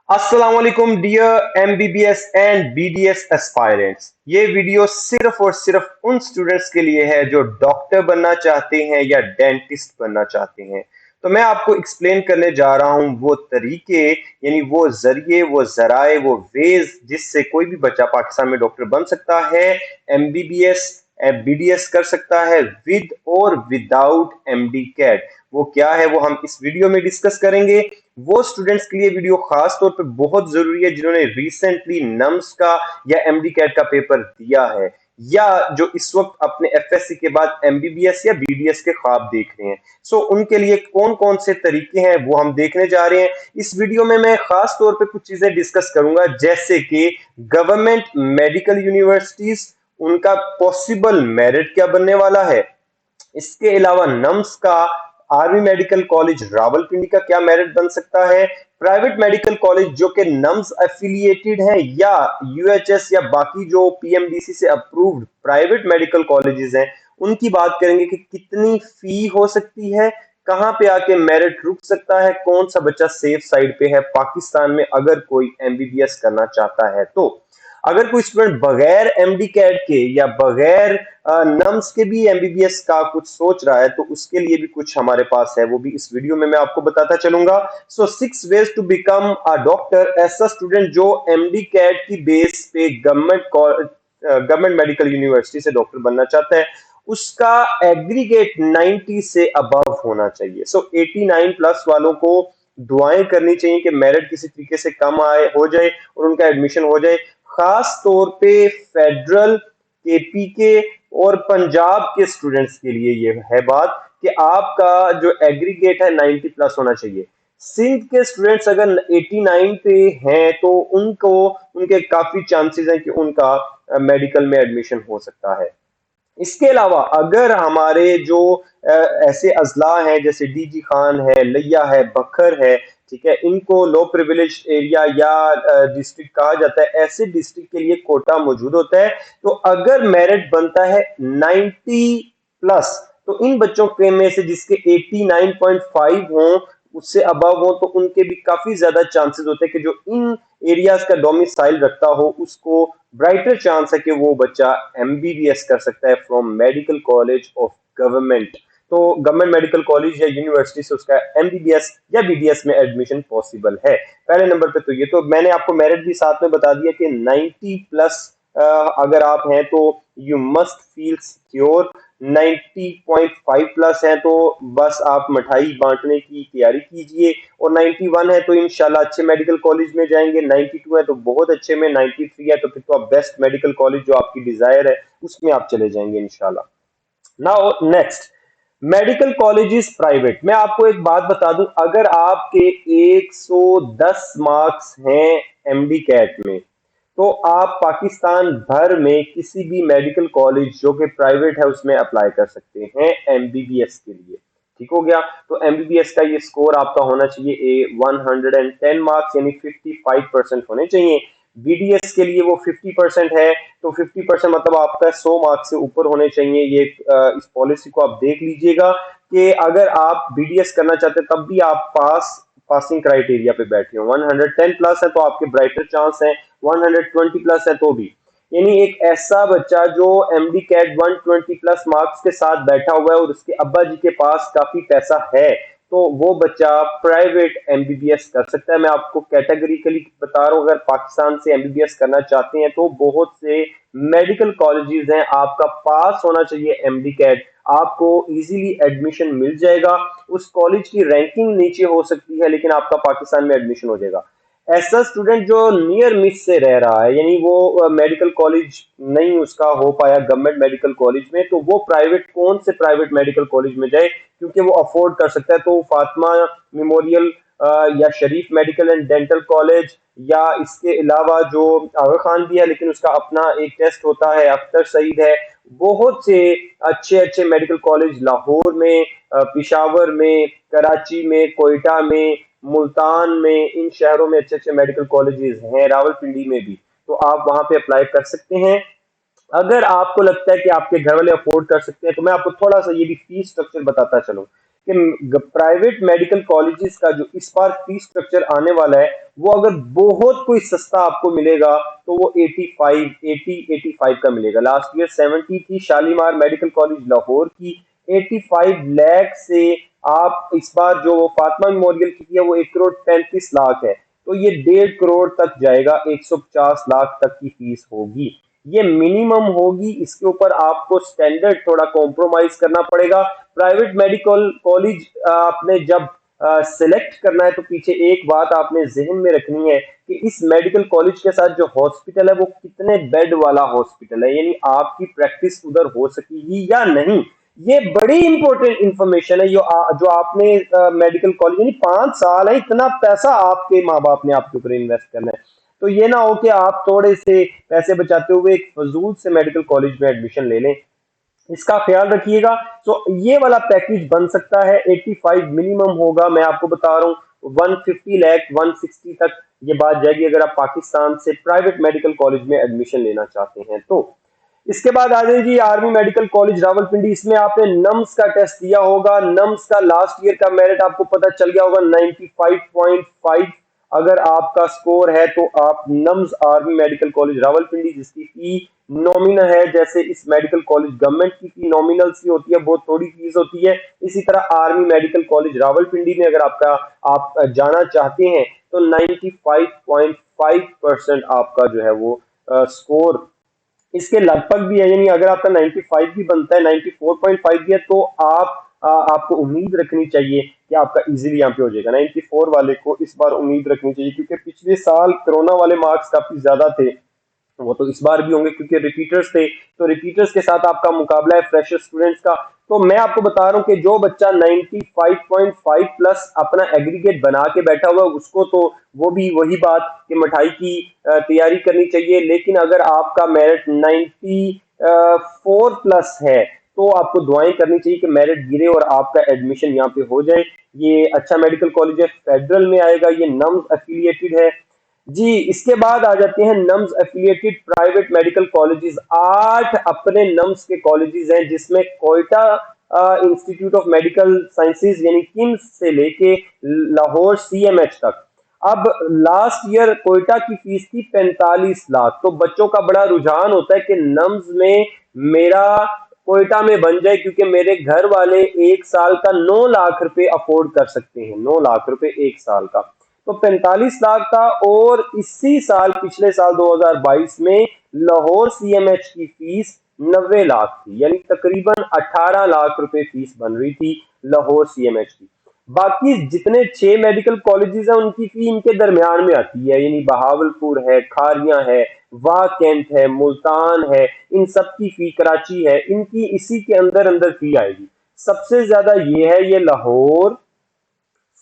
अस्सलाम वालेकुम dear MBBS and BDS aspirants. ये वीडियो सिर्फ और सिर्फ उन स्टूडेंट्स के लिए है जो डॉक्टर बनना चाहते हैं या डेंटिस्ट बनना चाहते हैं। तो मैं आपको एक्सप्लेन करने जा रहा हूं वो तरीके, यानी वो जरिए, वो जराए, वो वेज जिससे कोई भी बच्चा पाकिस्तान में डॉक्टर बन सकता है, एमबीबीएस बीडीएस कर सकता है विद और विदाउट एमडी कैट। वो क्या है वो हम इस वीडियो में डिस्कस करेंगे। वो स्टूडेंट्स के लिए वीडियो खास तौर पे बहुत जरूरी है जिन्होंने रिसेंटली नम्स का या एमडी कैट का पेपर दिया है, या जो इस वक्त अपने एफएससी के बाद एमबीबीएस या बीडीएस के ख्वाब देख रहे हैं। उनके लिए कौन कौन से तरीके हैं वो हम देखने जा रहे हैं। इस वीडियो में मैं खास तौर पे कुछ चीजें डिस्कस करूंगा, जैसे कि गवर्नमेंट मेडिकल यूनिवर्सिटीज, उनका पॉसिबल मेरिट क्या बनने वाला है। इसके अलावा नम्स का आर्मी मेडिकल कॉलेज रावलपिंडी का क्या मेरिट बन सकता है। प्राइवेट मेडिकल कॉलेज जो कि नम्स एफिलिएटेड है, या यूएचएस या बाकी जो पीएमडीसी से अप्रूव्ड प्राइवेट मेडिकल कॉलेजेस हैं, उनकी बात करेंगे कि कितनी फी हो सकती है, कहां पे आके मेरिट रुक सकता है, कौन सा बच्चा सेफ साइड पे है पाकिस्तान में अगर कोई एमबीबीएस करना चाहता है। तो अगर कोई स्टूडेंट बगैर एमडी कैट के या बगैर नम्स के भी एमबीबीएस का कुछ सोच रहा है, तो उसके लिए भी कुछ हमारे पास है, वो भी इस वीडियो में मैं आपको बताता चलूंगा। 6 ways to become a doctor. ऐसा स्टूडेंट जो एमडी कैट की बेस पे गवर्नमेंट मेडिकल यूनिवर्सिटी से डॉक्टर बनना चाहता है, उसका एग्रीगेट 90 से अबव होना चाहिए। 89 प्लस वालों को दुआएं करनी चाहिए कि मेरिट किसी तरीके से कम आए हो जाए और उनका एडमिशन हो जाए। खास तौर पे फेडरल, केपीके और पंजाब के स्टूडेंट्स के लिए ये है बात कि आपका जो एग्रीगेट है 90 प्लस होना चाहिए। सिंध के स्टूडेंट्स अगर 89 पे हैं तो उनको, उनके काफी चांसेस हैं कि उनका मेडिकल में एडमिशन हो सकता है। इसके अलावा अगर हमारे जो ऐसे अजला हैं जैसे डीजी खान है, लिया है, बखर है, ठीक है, इनको लो प्रिविलेज एरिया या डिस्ट्रिक्ट कहा जाता है, ऐसे डिस्ट्रिक्ट के लिए कोटा मौजूद होता है। तो अगर मेरिट बनता है 90 प्लस, तो इन बच्चों के में से जिसके 89.5 हो, उससे अबव हो, तो उनके भी काफी ज्यादा चांसेस होते हैं कि जो इन एरियाज का डोमिसाइल रखता हो, उसको ब्राइटर चांस है कि वो बच्चा एमबीबीएस कर सकता है from medical college of government. तो गवर्नमेंट मेडिकल कॉलेज या यूनिवर्सिटी से उसका एमबीबीएस या बीडीएस में एडमिशन पॉसिबल है। पहले नंबर पे तो ये, तो मैंने आपको मेरिट भी साथ में बता दिया कि 90 प्लस अगर आप हैं तो you must feel secure. 90.5 plus है तो बस आप मिठाई बांटने की तैयारी कीजिए, और 91 है तो इंशाल्लाह अच्छे मेडिकल कॉलेज में जाएंगे, 92 है तो बहुत अच्छे में, 93 है तो फिर तो आप बेस्ट मेडिकल कॉलेज जो आपकी डिजायर है उसमें आप चले जाएंगे इंशाल्लाह। Now next, medical colleges private. मैं आपको एक बात बता दूं, अगर आपके 110 मार्क्स हैं एमडी कैट में, तो आप पाकिस्तान भर में किसी भी मेडिकल कॉलेज जो कि प्राइवेट है उसमें अप्लाई कर सकते हैं एमबीबीएस के लिए। ठीक हो गया। तो एमबीबीएस का ये स्कोर आपका होना चाहिए 110 मार्क्स, यानी 55% होने चाहिए। बीडीएस के लिए वो 50% है, तो 50% मतलब आपका 100 मार्क्स से ऊपर होने चाहिए। ये इस पॉलिसी को आप देख लीजिएगा कि अगर आप बीडीएस करना चाहते हैं तब भी आप पासिंग क्राइटेरिया पे बैठे हो। 110 प्लस है तो आपके ब्राइटर चांस है, 120 प्लस है तो भी, यानी एक ऐसा बच्चा जो एमडी कैट 120 प्लस मार्क्स के साथ बैठा हुआ है और उसके अब्बा जी के पास काफी पैसा है, तो वो बच्चा प्राइवेट एमबीबीएस कर सकता है। मैं आपको कैटेगरिकली बता रहा हूँ, अगर पाकिस्तान से एमबीबीएस करना चाहते हैं तो बहुत से मेडिकल कॉलेजेस हैं, आपका पास होना चाहिए एमडी कैट, आपको इजीली एडमिशन मिल जाएगा। उस कॉलेज की रैंकिंग नीचे हो सकती है लेकिन आपका पाकिस्तान में एडमिशन हो जाएगा। ऐसा स्टूडेंट जो नियर मिस से रह रहा है, यानी वो मेडिकल कॉलेज नहीं उसका हो पाया गवर्नमेंट मेडिकल कॉलेज में, तो वो प्राइवेट, कौन से प्राइवेट मेडिकल कॉलेज में जाए क्योंकि वो अफोर्ड कर सकता है। तो फातिमा मेमोरियल या शरीफ मेडिकल एंड डेंटल कॉलेज, या इसके अलावा जो आगा खान भी है लेकिन उसका अपना एक टेस्ट होता है, अख्तर सईद है, बहुत से अच्छे अच्छे मेडिकल कॉलेज लाहौर में, पिशावर में, कराची में, कोयटा में, मुल्तान में, इन शहरों में अच्छे अच्छे मेडिकल कॉलेजेस हैं, रावलपिंडी में भी, तो आप वहां पे अप्लाई कर सकते हैं। अगर आपको लगता है कि आपके घर वाले अफोर्ड कर सकते हैं, तो मैं आपको थोड़ा सा ये भी फीस स्ट्रक्चर बताता चलूं कि प्राइवेट मेडिकल कॉलेजेस का जो इस बार फीस स्ट्रक्चर आने वाला है, वो अगर बहुत कोई सस्ता आपको मिलेगा तो वो 85 का मिलेगा। लास्ट ईयर 70 थी शालीमार मेडिकल कॉलेज लाहौर की, 85 लाख से आप इस बार जो फातिमा मेमोरियल की है वो 1 करोड़ 35 लाख है, तो ये 1.5 करोड़ तक जाएगा, 150 लाख तक की फीस होगी। ये मिनिमम होगी, इसके ऊपर आपको स्टैंडर्ड थोड़ा कॉम्प्रोमाइज करना पड़ेगा। प्राइवेट मेडिकल कॉलेज आपने जब सिलेक्ट करना है तो पीछे एक बात आपने जहन में रखनी है कि इस मेडिकल कॉलेज के साथ जो हॉस्पिटल है वो कितने बेड वाला हॉस्पिटल है, यानी आपकी प्रैक्टिस उधर हो सकेगी या नहीं। ये बड़ी इंपॉर्टेंट इंफॉर्मेशन है जो आपने मेडिकल कॉलेज, यानी 5 साल है, इतना पैसा आपके माँ बाप ने आपके ऊपर इन्वेस्ट करना है, तो ये ना हो कि आप थोड़े से पैसे बचाते हुए एक फजूल से मेडिकल कॉलेज में एडमिशन ले लें, इसका ख्याल रखिएगा। तो ये वाला पैकेज बन सकता है, 85 मिनिमम होगा, मैं आपको बता रहा हूँ 150 लाख 160 तक ये बात जाएगी अगर आप पाकिस्तान से प्राइवेट मेडिकल कॉलेज में एडमिशन लेना चाहते हैं तो। इसके बाद आ जाए जी आर्मी मेडिकल कॉलेज रावलपिंडी, इसमें आपने नम्स का टेस्ट दिया होगा, नम्स का लास्ट ईयर का मेरिट आपको पता चल गया होगा 95.5, अगर आपका स्कोर है तो आप nums army medical college Rawalpindi, जिसकी फी नॉमिनल है, जैसे इस मेडिकल कॉलेज गवर्नमेंट की फी नॉमिनल सी होती है, बहुत थोड़ी फीस होती है, इसी तरह आर्मी मेडिकल कॉलेज रावलपिंडी में अगर आप जाना चाहते हैं तो 95.5% आपका जो है वो स्कोर इसके लगभग भी है, यानी अगर आपका 95 भी बनता है, 94.5 भी है, तो आपको उम्मीद रखनी चाहिए कि आपका इजीली यहाँ पे हो जाएगा। 94 वाले को इस बार उम्मीद रखनी चाहिए, क्योंकि पिछले साल कोरोना वाले मार्क्स काफी ज्यादा थे, वो तो इस बार भी होंगे क्योंकि रिपीटर्स थे, तो रिपीटर्स के साथ आपका मुकाबला है फ्रेशर स्टूडेंट्स का। तो मैं आपको बता रहा हूं कि जो बच्चा 95.5 प्लस अपना एग्रीगेट बना के बैठा हुआ है उसको तो वो भी वही बात कि मिठाई की तैयारी करनी चाहिए, लेकिन अगर आपका मेरिट 94 प्लस है तो आपको दुआएं करनी चाहिए कि मेरिट गिरे और आपका एडमिशन यहाँ पे हो जाए। ये अच्छा मेडिकल कॉलेज है, फेडरल में आएगा, ये नम्स एफिलिएटेड है जी। इसके बाद आ जाते हैं nums affiliated private medical colleges, 8 अपने नम्स के कॉलेजेस हैं, जिसमें Quetta institute of medical sciences यानी किम्स से लेके लाहौर सीएमएच तक। अब लास्ट ईयर कोयटा की फीस थी 45 लाख, तो बच्चों का बड़ा रुझान होता है कि नम्स में मेरा कोयटा में बन जाए, क्योंकि मेरे घर वाले एक साल का 9 लाख रुपए अफोर्ड कर सकते हैं, 9 लाख रुपए एक साल का, तो 45 लाख था। और इसी साल पिछले साल 2022 में लाहौर सीएमएच की फीस 90 लाख थी, यानी तकरीबन 18 लाख रुपए फीस बन रही थी लाहौर सीएमएच की। बाकी जितने 6 मेडिकल कॉलेजेस हैं उनकी फी इनके दरमियान में आती है, यानी बहावलपुर है, खारियां है, वाह कैंट है, मुल्तान है, इन सब की फी, कराची है, इनकी इसी के अंदर अंदर फी आएगी। सबसे ज्यादा ये है, ये लाहौर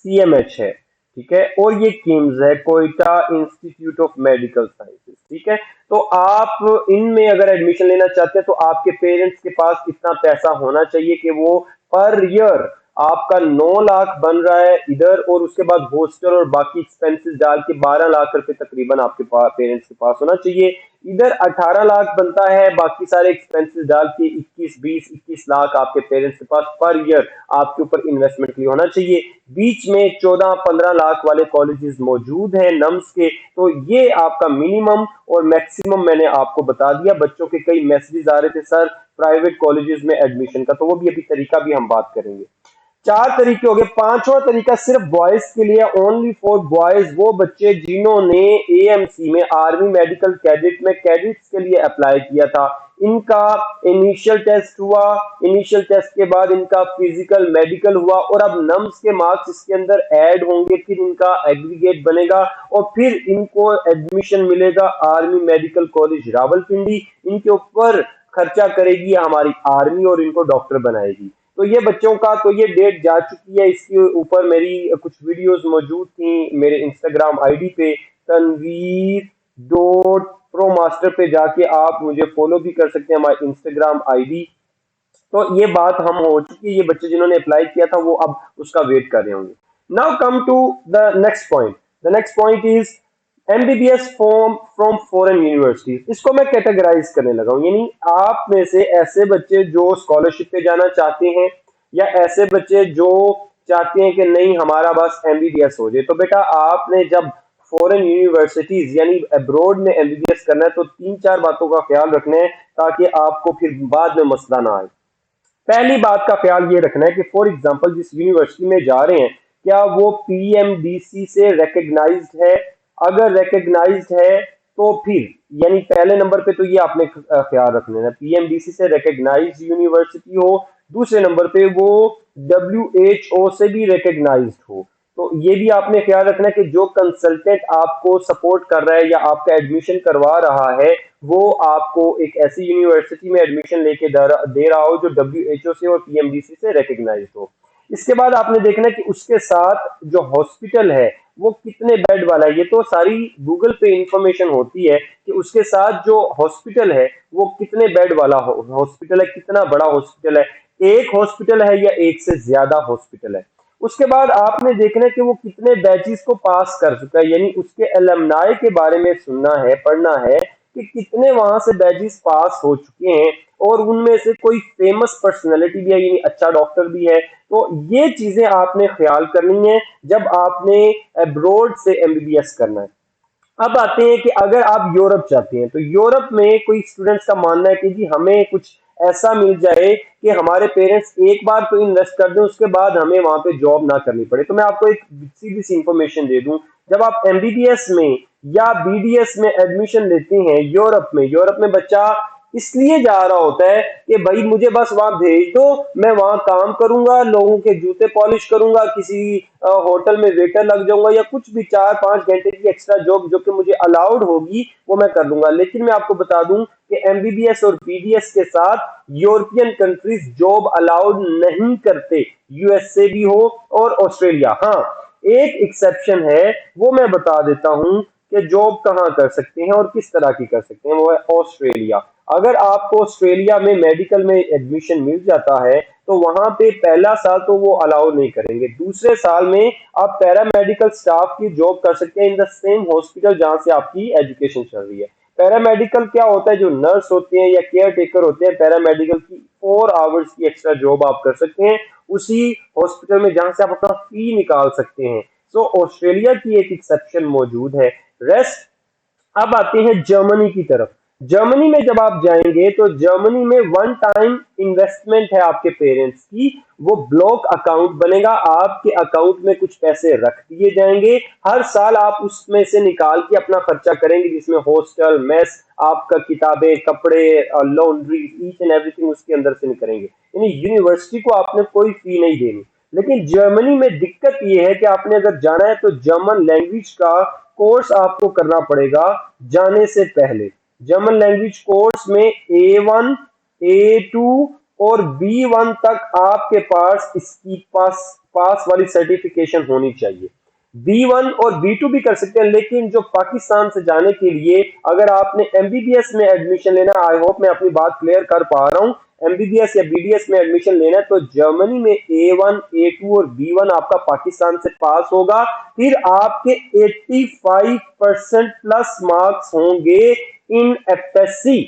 सीएमएच है, ठीक है, और ये किम्स है, Quetta institute of medical sciences, ठीक है। तो आप इनमें अगर एडमिशन लेना चाहते हैं तो आपके पेरेंट्स के पास इतना पैसा होना चाहिए कि वो पर ईयर आपका 9 लाख बन रहा है इधर, और उसके बाद हॉस्टल और बाकी एक्सपेंसेस डाल के 12 लाख रुपए तकरीबन आपके पास पेरेंट्स के पास होना चाहिए। इधर 18 लाख बनता है, बाकी सारे एक्सपेंसेस डाल के 21 लाख आपके पेरेंट्स के पास पर ईयर आपके ऊपर इन्वेस्टमेंट के लिए होना चाहिए। बीच में 14-15 लाख वाले कॉलेजेस मौजूद हैं नम्स के, तो ये आपका मिनिमम और मैक्सिमम मैंने आपको बता दिया। बच्चों के कई मैसेजेस आ रहे थे सर प्राइवेट कॉलेजेस में एडमिशन का, तो वो भी अभी तरीका भी हम बात करेंगे। 4 तरीके हो गए, पांचवा तरीका सिर्फ बॉयज के लिए, ओनली फॉर बॉयज, वो बच्चे जिन्होंने एएमसी में आर्मी मेडिकल कैडेट में कैडेट्स के लिए अप्लाई किया था। इनका इनिशियल टेस्ट हुआ, इनिशियल टेस्ट के बाद इनका फिजिकल मेडिकल हुआ, और अब नम्स के मार्क्स इसके अंदर ऐड होंगे, फिर इनका एग्रीगेट बनेगा और फिर इनको एडमिशन मिलेगा आर्मी मेडिकल कॉलेज रावलपिंडी। इनके ऊपर खर्चा करेगी हमारी आर्मी और इनको डॉक्टर बनाएगी। तो ये बच्चों का, तो ये डेट जा चुकी है, इसके ऊपर मेरी कुछ वीडियोस मौजूद थी मेरे इंस्टाग्राम आईडी पे, तनवीर डॉट प्रो मास्टर पे जाके आप मुझे फॉलो भी कर सकते हैं, हमारे इंस्टाग्राम आईडी। तो ये बात हम हो चुकी है, ये बच्चे जिन्होंने अप्लाई किया था वो अब उसका वेट कर रहे होंगे। Now come to the next point, the next point is MBBS form from foreign universities. इसको मैं कैटेगराइज करने लगा हूं, यानी आप में से ऐसे बच्चे जो स्कॉलरशिप पे जाना चाहते हैं या ऐसे बच्चे जो चाहते हैं कि नहीं हमारा बस एमबीबीएस हो जाए। तो बेटा आपने जब फॉरेन यूनिवर्सिटीज यानी अब्रॉड में एमबीबीएस करना है तो तीन चार बातों का ख्याल रखना है ताकि आपको फिर बाद में मसला ना आए। पहली बात का ख्याल ये रखना है कि फॉर एग्जांपल जिस यूनिवर्सिटी में जा रहे हैं क्या वो पीएमडीसी से रिकग्नाइज्ड है। अगर रिकग्नाइज्ड है तो फिर यानी पहले नंबर पे तो ये आपने ख्याल रखना है पीएमडीसी से रिकग्नाइज्ड यूनिवर्सिटी हो। दूसरे नंबर पे वो डब्ल्यूएचओ से भी रिकग्नाइज्ड हो। तो ये भी आपने ख्याल रखना है कि जो कंसल्टेंट आपको सपोर्ट कर रहा है या आपका एडमिशन करवा रहा है वो आपको एक ऐसी यूनिवर्सिटी में एडमिशन लेके दे रहा हो जो डब्ल्यूएचओ से और पीएमडीसी से रिकग्नाइज्ड हो। इसके बाद आपने देखना है कि उसके साथ जो हॉस्पिटल है वो कितने बेड वाला है। ये तो सारी गूगल पे इंफॉर्मेशन होती है कि उसके साथ जो हॉस्पिटल है वो कितने बेड वाला हॉस्पिटल है, कितना बड़ा हॉस्पिटल है, एक हॉस्पिटल है या एक से ज्यादा हॉस्पिटल है। उसके बाद आपने देखना है कि वो कितने बैचेस को पास कर चुका है यानी उसके एलमनाई के बारे में सुनना है, पढ़ना है कि कितने वहां से बैचेस पास हो चुके हैं और उनमें से कोई फेमस पर्सनैलिटी भी है यानी अच्छा डॉक्टर भी है। तो ये चीजें आपने ख्याल करनी है जब आपने अब्रॉड से एमबीबीएस करना है। अब आते हैं कि अगर आप यूरोप जाते हैं तो यूरोप में कोई स्टूडेंट्स का मानना है कि जी हमें कुछ ऐसा मिल जाए कि हमारे पेरेंट्स एक बार तो इन्वेस्ट कर दें उसके बाद हमें वहां पे जॉब ना करनी पड़े। तो मैं आपको एक सीधी सी इंफॉर्मेशन दे दूं, जब आप एमबीबीएस में या बीडीएस में एडमिशन लेते हैं यूरोप में बच्चा इसलिए जा रहा होता है कि भाई मुझे बस वहां भेज दो, मैं वहां काम करूंगा, लोगों के जूते पॉलिश करूंगा, किसी होटल में वेटर लग जाऊंगा या कुछ भी 4-5 घंटे की एक्स्ट्रा जॉब जो कि मुझे अलाउड होगी वो मैं कर लूंगा। लेकिन मैं आपको बता दूं कि एमबीबीएस और बीडीएस के साथ यूरोपियन कंट्रीज जॉब अलाउड नहीं करते, यूएसए भी हो और ऑस्ट्रेलिया। हाँ, एक एक्सेप्शन है वो मैं बता देता हूं कि जॉब कहाँ कर सकते हैं और किस तरह की कर सकते हैं, वो है ऑस्ट्रेलिया। अगर आपको ऑस्ट्रेलिया में मेडिकल में एडमिशन मिल जाता है तो वहां पे पहला साल तो वो अलाउ नहीं करेंगे, दूसरे साल में आप पैरामेडिकल स्टाफ की जॉब कर सकते हैं इन द सेम हॉस्पिटल जहां से आपकी एजुकेशन चल रही है। पैरामेडिकल क्या होता है, जो नर्स होते हैं या केयर टेकर होते हैं पैरामेडिकल की 4 आवर्स की एक्स्ट्रा जॉब आप कर सकते हैं उसी हॉस्पिटल में जहां से आप अपना फी निकाल सकते हैं। सो ऑस्ट्रेलिया की एक एक्सेप्शन मौजूद है। रेस्ट अब आते हैं जर्मनी की तरफ। जर्मनी में जब आप जाएंगे तो जर्मनी में वन टाइम इन्वेस्टमेंट है आपके पेरेंट्स की, वो ब्लॉक अकाउंट बनेगा, आपके अकाउंट में कुछ पैसे रख दिए जाएंगे, हर साल आप उसमें से निकाल के अपना खर्चा करेंगे जिसमें हॉस्टल मेस आपका किताबें कपड़े लॉन्ड्री ईच एंड एवरीथिंग उसके अंदर से करेंगे, यानी यूनिवर्सिटी को आपने कोई फी नहीं देनी। लेकिन जर्मनी में दिक्कत यह है कि आपने अगर जाना है तो जर्मन लैंग्वेज का कोर्स आपको करना पड़ेगा जाने से पहले। जर्मन लैंग्वेज कोर्स में A1 A2 और B1 तक आपके पास इसकी पास वाली सर्टिफिकेशन होनी चाहिए। B1 और B2 भी कर सकते हैं, लेकिन जो पाकिस्तान से जाने के लिए अगर आपने एमबीबीएस में एडमिशन लेना, आई होप मैं अपनी बात क्लियर कर पा रहा हूं, एमबीबीएस या बीडीएस में एडमिशन लेना है तो जर्मनी में A1 A2 और B1 आपका पाकिस्तान से पास होगा, फिर आपके 85% प्लस मार्क्स होंगे इन एफएससी।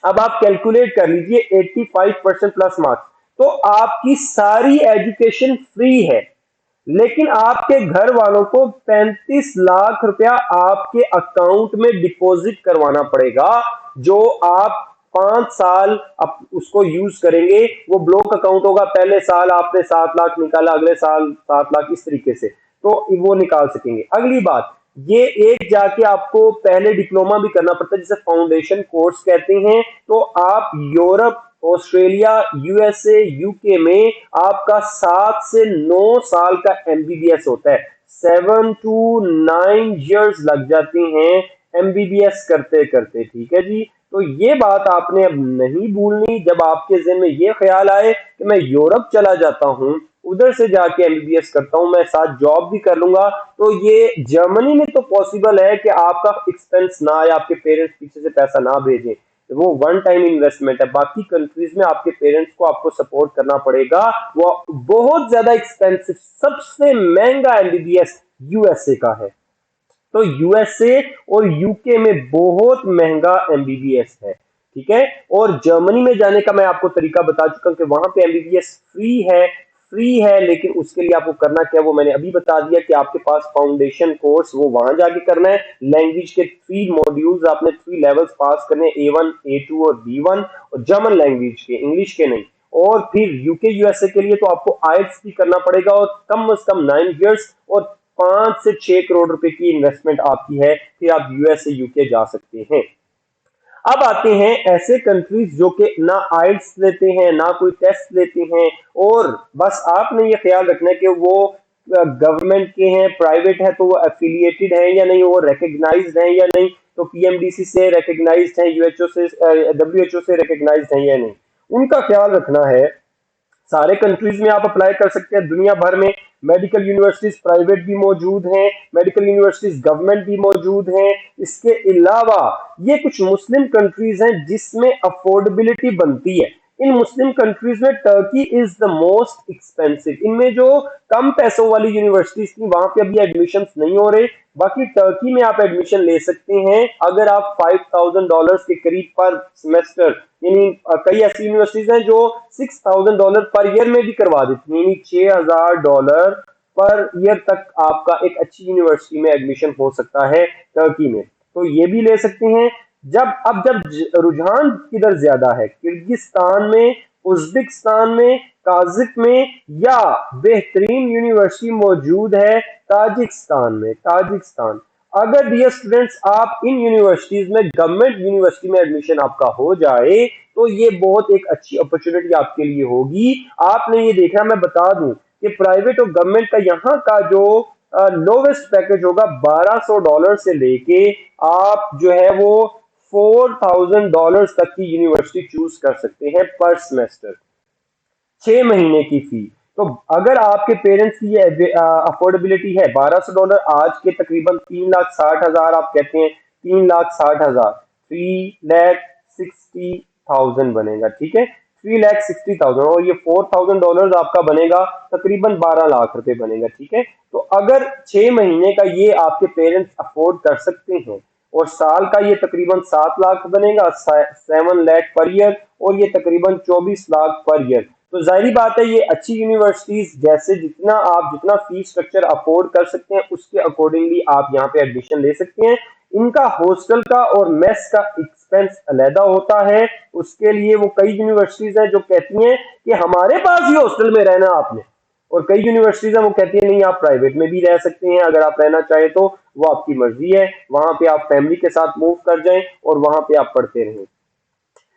अब आप कैलकुलेट कर लीजिए 85% प्लस मार्क्स, तो आपकी सारी एजुकेशन फ्री है। लेकिन आपके घर वालों को 35 लाख रुपया आपके अकाउंट में डिपॉजिट करवाना पड़ेगा, जो आप 5 साल उसको यूज करेंगे। वो ब्लॉक अकाउंट होगा, पहले साल आपने 7 लाख निकाला, अगले साल 7 लाख, इस तरीके से तो वो निकाल सकेंगे। अगली बात, ये एक जाके आपको पहले डिप्लोमा भी करना पड़ता है जिसे फाउंडेशन कोर्स कहते हैं। तो आप यूरोप ऑस्ट्रेलिया यूएसए यूके में आपका 7 से 9 साल का एमबीबीएस होता है, 7 to 9 years लग जाते हैं एमबीबीएस करते करते। ठीक है जी, तो ये बात आपने अब नहीं भूलनी। जब आपके जहन में ये ख्याल आए कि मैं यूरोप चला जाता हूं, उधर से जाके एमबीबीएस करता हूं, मैं साथ जॉब भी कर लूंगा, तो ये जर्मनी में तो पॉसिबल है कि आपका एक्सपेंस ना आए, आपके पेरेंट्स पीछे से पैसा ना भेजें, वो वन टाइम इन्वेस्टमेंट है। बाकी कंट्रीज में आपके पेरेंट्स को आपको सपोर्ट करना पड़ेगा, वो बहुत ज्यादा एक्सपेंसिव, सबसे महंगा एमबीबीएस यूएसए का है। तो यूएसए और यूके में बहुत महंगा एमबीबीएस है। ठीक है। और जर्मनी में जाने का मैं आपको तरीका बता चुका हूं कि वहां पे एमबीबीएस फ्री है, लेकिन उसके लिए आपको करना क्या है वो मैंने अभी बता दिया कि आपके पास फाउंडेशन कोर्स वो वहां जाके करना है। लैंग्वेज के 3 मॉड्यूल्स आपने 3 लेवल्स पास करने, A1 A2 और B1, और जर्मन लैंग्वेज के, इंग्लिश के नहीं। और फिर यूके यूएसए के लिए तो आपको आइल्स भी करना पड़ेगा, और कम से कम 9 इयर्स और 5 से 6 करोड़ रुपए की इन्वेस्टमेंट आपकी है, फिर आप यूएसए यूके जा सकते हैं। अब आते हैं ऐसे कंट्रीज जो कि ना आइल्स लेते हैं ना कोई टेस्ट लेते हैं, और बस आपने ये ख्याल रखना है कि वो गवर्नमेंट के हैं, प्राइवेट है तो वो एफिलिएटेड है या नहीं, वो रिकग्नाइज्ड है या नहीं, तो पीएमडीसी से रिकग्नाइज्ड है, यूएचओ से डब्ल्यूएचओ से रिकग्नाइज्ड है या नहीं, उनका ख्याल रखना है। सारे कंट्रीज में आप अप्लाई कर सकते हैं दुनिया भर में। मेडिकल यूनिवर्सिटीज प्राइवेट भी मौजूद हैं, मेडिकल यूनिवर्सिटीज गवर्नमेंट भी मौजूद हैं। इसके अलावा ये कुछ मुस्लिम कंट्रीज हैं जिसमें अफोर्डेबिलिटी बनती है। इन मुस्लिम कंट्रीज में Turkey is the most expensive. इनमें जो कम पैसों वाली यूनिवर्सिटीज थी वहां पे अभी एडमिशन नहीं हो रहे, बाकी टर्की में आप एडमिशन ले सकते हैं अगर आप $5,000 के करीब पर सेमेस्टर, यानी कई ऐसी यूनिवर्सिटीज हैं जो $6,000 पर ईयर में भी करवा देती हैं, यानी $6,000 पर ईयर तक आपका एक अच्छी यूनिवर्सिटी में एडमिशन हो सकता है टर्की में, तो ये भी ले सकते हैं। जब रुझान किधर ज्यादा है, किर्गिस्तान में, उज्बेकिस्तान में, काजिक में, या बेहतरीन यूनिवर्सिटी मौजूद है ताजिकिस्तान। अगर डियर स्टूडेंट्स आप इन यूनिवर्सिटीज में, गवर्नमेंट यूनिवर्सिटी में एडमिशन आपका हो जाए तो ये बहुत एक अच्छी अपॉर्चुनिटी आपके लिए होगी। आपने ये देखना, मैं बता दूं कि प्राइवेट और गवर्नमेंट का यहाँ का जो लोवेस्ट पैकेज होगा $1,200 से लेके आप जो है वो $4,000 तक की यूनिवर्सिटी चूज कर सकते हैं पर सेमेस्टर, 6 महीने की फी। तो अगर आपके पेरेंट्स की ये अफोर्डेबिलिटी है, $1,200 आज के तकरीबन 3,60,000, आप कहते हैं 3,60,000, 3,60,000 बनेगा, ठीक है, 3,60,000, और ये $4,000 आपका बनेगा तकरीबन 12 लाख रुपए बनेगा, ठीक है। तो अगर 6 महीने का ये आपके पेरेंट्स अफोर्ड कर सकते हैं, और साल का ये तकरीबन 7 लाख बनेगा, 7 लाख पर ईयर, और ये तकरीबन 24 लाख पर ईयर। तो जाहिर बात है ये अच्छी यूनिवर्सिटीज, जैसे जितना फीस स्ट्रक्चर अफोर्ड कर सकते हैं उसके अकॉर्डिंगली आप यहाँ पे एडमिशन ले सकते हैं। इनका हॉस्टल का और मेस का एक्सपेंस अलहदा होता है, उसके लिए वो कई यूनिवर्सिटीज हैं जो कहती हैं कि हमारे पास ही हॉस्टल में रहना आपने, और कई यूनिवर्सिटीज हैं वो कहती है नहीं आप प्राइवेट में भी रह सकते हैं, अगर आप रहना चाहें तो वो आपकी मर्जी है, वहां पे आप फैमिली के साथ मूव कर जाएं और वहां पे आप पढ़ते रहें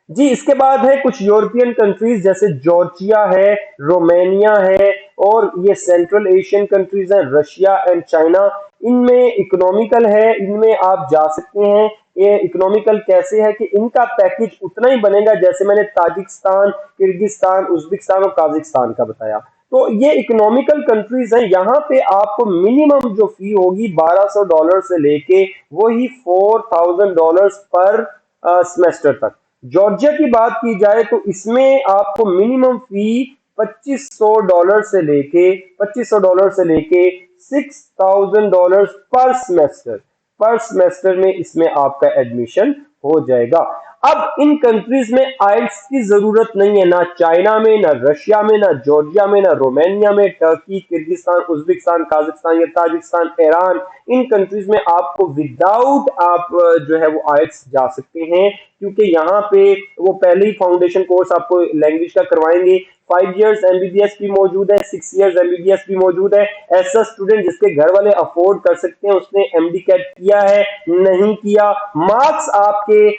जी। इसके बाद है कुछ यूरोपियन कंट्रीज जैसे जॉर्जिया है, रोमानिया है, और ये सेंट्रल एशियन कंट्रीज हैं, रशिया एंड चाइना। इनमें इकोनॉमिकल है, इनमें आप जा सकते हैं। ये इकोनॉमिकल कैसे है कि इनका पैकेज उतना ही बनेगा जैसे मैंने ताजिकिस्तान, किर्गिस्तान, उज्बेकिस्तान और काजिकिस्तान का बताया। तो ये इकोनॉमिकल कंट्रीज हैं, यहाँ पे आपको मिनिमम जो फी होगी $1,200 से लेके वही $4,000 पर सेमेस्टर तक। जॉर्जिया की बात की जाए तो इसमें आपको मिनिमम फी $2,500 से लेके $6,000 पर सेमेस्टर में इसमें आपका एडमिशन हो जाएगा। अब इन कंट्रीज में आइल्स की जरूरत नहीं है, ना चाइना में, ना रशिया में, ना जॉर्जिया में, ना रोमानिया में, टर्की, किर्गिस्तान, उज्बेकिस्तान, काजाकिस्तान या ताजिकिस्तान, ईरान, इन कंट्रीज में आपको विदाउट आप जो है वो आइल्स जा सकते हैं, क्योंकि यहाँ पे वो पहले ही फाउंडेशन कोर्स आपको लैंग्वेज का करवाएंगे। 5 इयर्स एमबीबीएस भी मौजूद है, 6 इयर्स एमबीबीएस भी मौजूद है। ऐसा स्टूडेंट जिसके घर वाले अफोर्ड कर सकते हैं, उसने एमडी कैट किया है, नहीं किया, मार्क्स आपके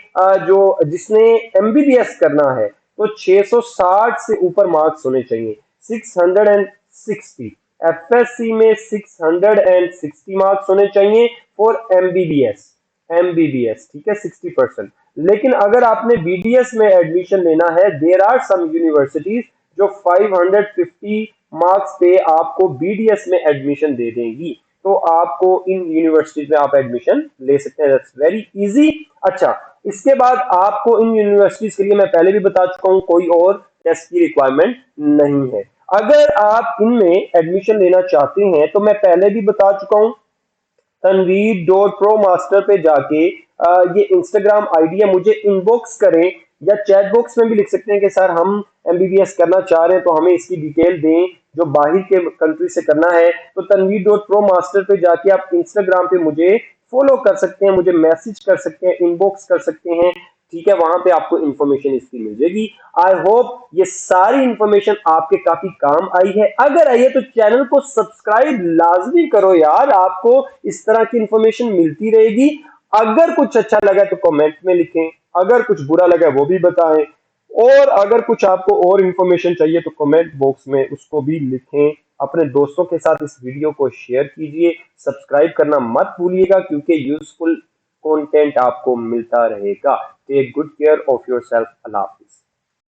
जो जिसने एमबीबीएस करना है तो 660 से ऊपर मार्क्स होने चाहिए, 660। एफएससी में 660 मार्क्स होने चाहिए फॉर एमबीबीएस, ठीक है, 60%। लेकिन अगर आपने बीडीएस में एडमिशन लेना है, देयर आर सम यूनिवर्सिटीज जो 550 मार्क्स पे आपको बीडीएस में एडमिशन दे देंगी, तो आपको इन यूनिवर्सिटीज में आप एडमिशन ले सकते हैं, दैट्स वेरी इजी। अच्छा, इसके बाद आपको इन यूनिवर्सिटीज के लिए मैं पहले भी बता चुका हूं कोई और टेस्ट की रिक्वायरमेंट नहीं है। अगर आप इनमें एडमिशन लेना चाहते हैं तो मैं पहले भी बता चुका हूं, तनवीर.pro मास्टर पे जाके ये इंस्टाग्राम आईडी है, मुझे इनबॉक्स करें, या चैट बॉक्स में भी लिख सकते हैं कि सर हम एमबीबीएस करना चाह रहे हैं तो हमें इसकी डिटेल दें, जो बाहर के कंट्री से करना है। तो तनवीर.प्रो मास्टर पे जाके आप इंस्टाग्राम पे मुझे फॉलो कर सकते हैं, मुझे मैसेज कर सकते हैं, इनबॉक्स कर सकते हैं, ठीक है, वहां पे आपको इंफॉर्मेशन इसकी मिल जाएगी। आई होप ये सारी इंफॉर्मेशन आपके काफी काम आई है। अगर आई है तो चैनल को सब्सक्राइब लाजमी करो यार, आपको इस तरह की इंफॉर्मेशन मिलती रहेगी। अगर कुछ अच्छा लगा तो कमेंट में लिखें, अगर कुछ बुरा लगा वो भी बताएं, और अगर कुछ आपको और इंफॉर्मेशन चाहिए तो कमेंट बॉक्स में उसको भी लिखें। अपने दोस्तों के साथ इस वीडियो को शेयर कीजिए, सब्सक्राइब करना मत भूलिएगा क्योंकि यूजफुल कंटेंट आपको मिलता रहेगा। Take good care of yourself. अल्लाह हाफिज।